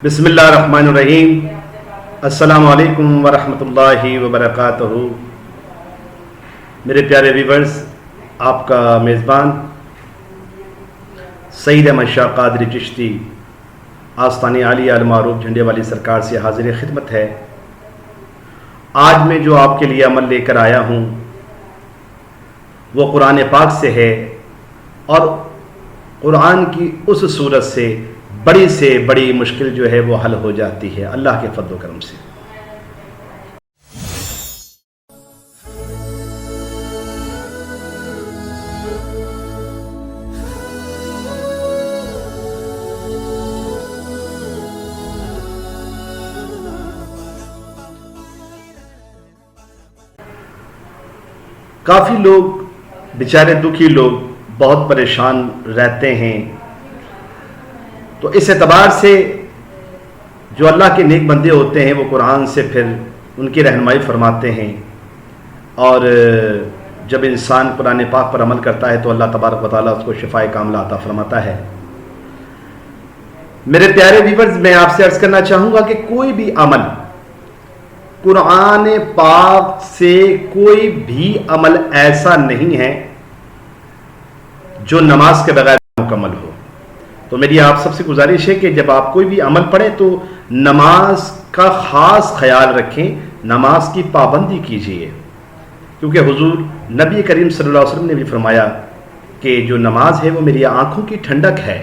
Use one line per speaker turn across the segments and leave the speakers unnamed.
بسم اللہ الرحمن الرحیم۔ السلام علیکم ورحمۃ اللہ وبرکاتہ۔ میرے پیارے ویورز، آپ کا میزبان سعید احمد شاہ قادری چشتی آستانِ عالیہ المعروف جھنڈے والی سرکار سے حاضر خدمت ہے۔ آج میں جو آپ کے لیے عمل لے کر آیا ہوں وہ قرآن پاک سے ہے، اور قرآن کی اس صورت سے بڑی مشکل جو ہے وہ حل ہو جاتی ہے اللہ کے فضل و کرم سے۔ کافی لوگ بیچارے دکھی لوگ بہت پریشان رہتے ہیں، تو اس اعتبار سے جو اللہ کے نیک بندے ہوتے ہیں وہ قرآن سے پھر ان کی رہنمائی فرماتے ہیں، اور جب انسان قرآن پاک پر عمل کرتا ہے تو اللہ تبارک و تعالیٰ اس کو شفائے کاملہ عطا فرماتا ہے۔ میرے پیارے ویورز، میں آپ سے عرض کرنا چاہوں گا کہ کوئی بھی عمل قرآن پاک سے کوئی بھی عمل ایسا نہیں ہے جو نماز کے بغیر مکمل ہو۔ تو میری آپ سب سے گزارش ہے کہ جب آپ کوئی بھی عمل پڑھیں تو نماز کا خاص خیال رکھیں، نماز کی پابندی کیجیے، کیونکہ حضور نبی کریم صلی اللہ علیہ وسلم نے بھی فرمایا کہ جو نماز ہے وہ میری آنکھوں کی ٹھنڈک ہے۔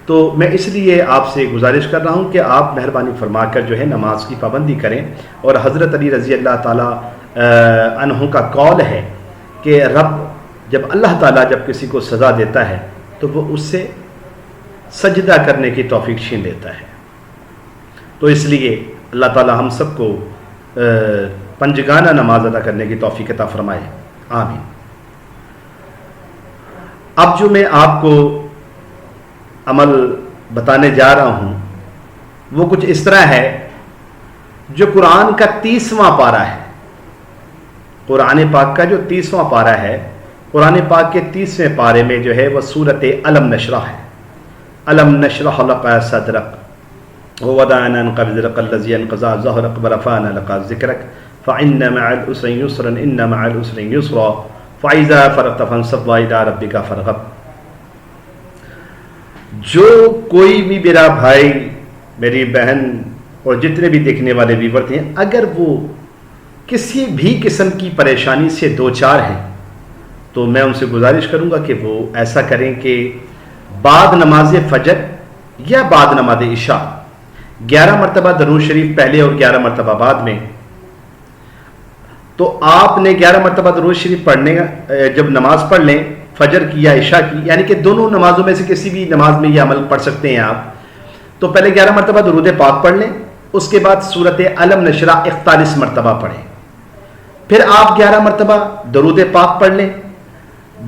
تو میں اس لیے آپ سے گزارش کر رہا ہوں کہ آپ مہربانی فرما کر جو ہے نماز کی پابندی کریں۔ اور حضرت علی رضی اللہ تعالیٰ عنہ کا قول ہے کہ جب اللہ تعالیٰ جب کسی کو سزا دیتا ہے تو وہ اس سے سجدہ کرنے کی توفیق چھین لیتا ہے۔ تو اس لیے اللہ تعالی ہم سب کو پنجگانہ نماز ادا کرنے کی توفیق عطا فرمائے، آمین۔ اب جو میں آپ کو عمل بتانے جا رہا ہوں وہ کچھ اس طرح ہے، جو قرآن کا 30واں پارہ ہے، قرآن پاک کا جو 30واں پارہ ہے، قرآن پاک کے 30ویں پارے میں جو ہے وہ سورۃ الم نشرح ہے۔ الم نشرح لک صدرک ووضعنا عنک وزرک الذی انقض ظہرک ورفعنا لک ذکرک فإن مع العسر یسرا ان مع العسر یسرا فإذا فرغت فانصب وإلی ربک فارغب۔ جو کوئی بھی میرا بھائی، میری بہن اور جتنے بھی دیکھنے والے ویور ہیں، اگر وہ کسی بھی قسم کی پریشانی سے دوچار ہیں تو میں ان سے گزارش کروں گا کہ وہ ایسا کریں کہ بعد نماز فجر یا بعد نماز عشاء 11 مرتبہ درود شریف پہلے اور 11 مرتبہ بعد میں، تو آپ نے 11 مرتبہ درود شریف پڑھنے جب نماز پڑھ لیں فجر کی یا عشاء کی، یعنی کہ دونوں نمازوں میں سے کسی بھی نماز میں یہ عمل پڑھ سکتے ہیں آپ، تو پہلے 11 مرتبہ درود پاک پڑھ لیں، اس کے بعد سورۃ الم نشرح 41 مرتبہ پڑھیں، پھر آپ 11 مرتبہ درود پاک پڑھ لیں۔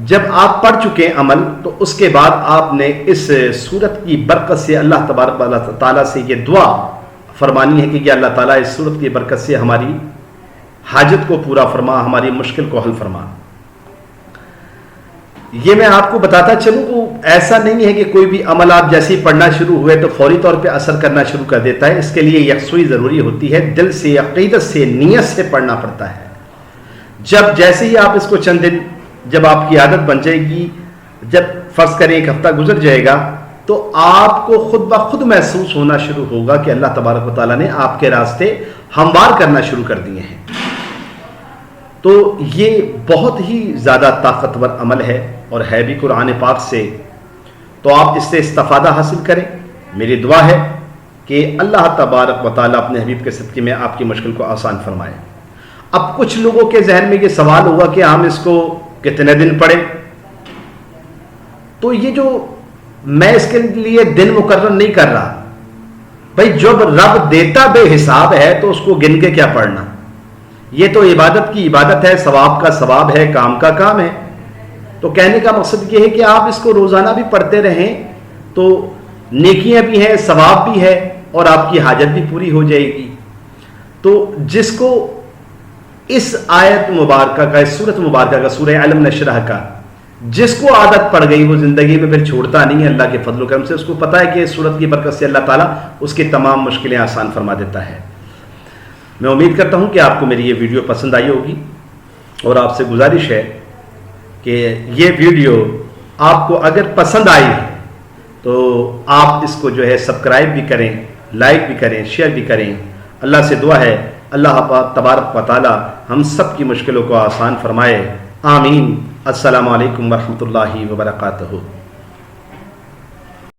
جب آپ پڑھ چکے عمل تو اس کے بعد آپ نے اس سورت کی برکت سے اللہ تبارک و تعالیٰ سے یہ دعا فرمانی ہے کہ یہ اللہ تعالیٰ اس سورت کی برکت سے ہماری حاجت کو پورا فرما، ہماری مشکل کو حل فرما۔ یہ میں آپ کو بتاتا چلوں کہ ایسا نہیں ہے کہ کوئی بھی عمل آپ جیسے ہی پڑھنا شروع ہوئے تو فوری طور پہ اثر کرنا شروع کر دیتا ہے۔ اس کے لیے یکسوئی ضروری ہوتی ہے، دل سے، عقیدت سے، نیت سے پڑھنا پڑتا ہے۔ جب جیسے ہی آپ اس کو چند دن جب آپ کی عادت بن جائے گی، جب فرض کریں ایک ہفتہ گزر جائے گا تو آپ کو خود بخود محسوس ہونا شروع ہوگا کہ اللہ تبارک و تعالیٰ نے آپ کے راستے ہموار کرنا شروع کر دیے ہیں۔ تو یہ بہت ہی زیادہ طاقتور عمل ہے اور ہے بھی قرآن پاک سے، تو آپ اس سے استفادہ حاصل کریں۔ میری دعا ہے کہ اللہ تبارک و تعالیٰ اپنے حبیب کے صدقے میں آپ کی مشکل کو آسان فرمائے۔ اب کچھ لوگوں کے ذہن میں یہ سوال ہوگا کہ ہم اس کو کتنے دن پڑھیں، تو یہ جو میں اس کے لیے دن مقرر نہیں کر رہا، بھائی جب رب دیتا بے حساب ہے تو اس کو گن کے کیا پڑھنا، یہ تو عبادت کی عبادت ہے، ثواب کا ثواب ہے، کام کا کام ہے۔ تو کہنے کا مقصد یہ ہے کہ آپ اس کو روزانہ بھی پڑھتے رہیں تو نیکیاں بھی ہیں، ثواب بھی ہے، اور آپ کی حاجت بھی پوری ہو جائے گی۔ تو جس کو اس آیت مبارکہ کا، اس سورت مبارکہ کا، سورہ الم نشرح کا جس کو عادت پڑ گئی وہ زندگی میں پھر چھوڑتا نہیں ہے اللہ کے فضل و کرم سے. اس کو پتہ ہے کہ اس صورت کی برکت سے اللہ تعالیٰ اس کی تمام مشکلیں آسان فرما دیتا ہے. میں امید کرتا ہوں کہ آپ کو میری یہ ویڈیو پسند آئی ہوگی اور آپ سے گزارش ہے کہ یہ ویڈیو آپ کو اگر پسند آئی ہے تو آپ اس کو جو ہے سبسکرائب بھی کریں, لائک بھی کریں, شیئر بھی کریں. اللہ سے دعا ہے اللہ تبارک و تعالی ہم سب کی مشکلوں کو آسان فرمائے. آمین. السلام علیکم ورحمۃ اللہ وبرکاتہ.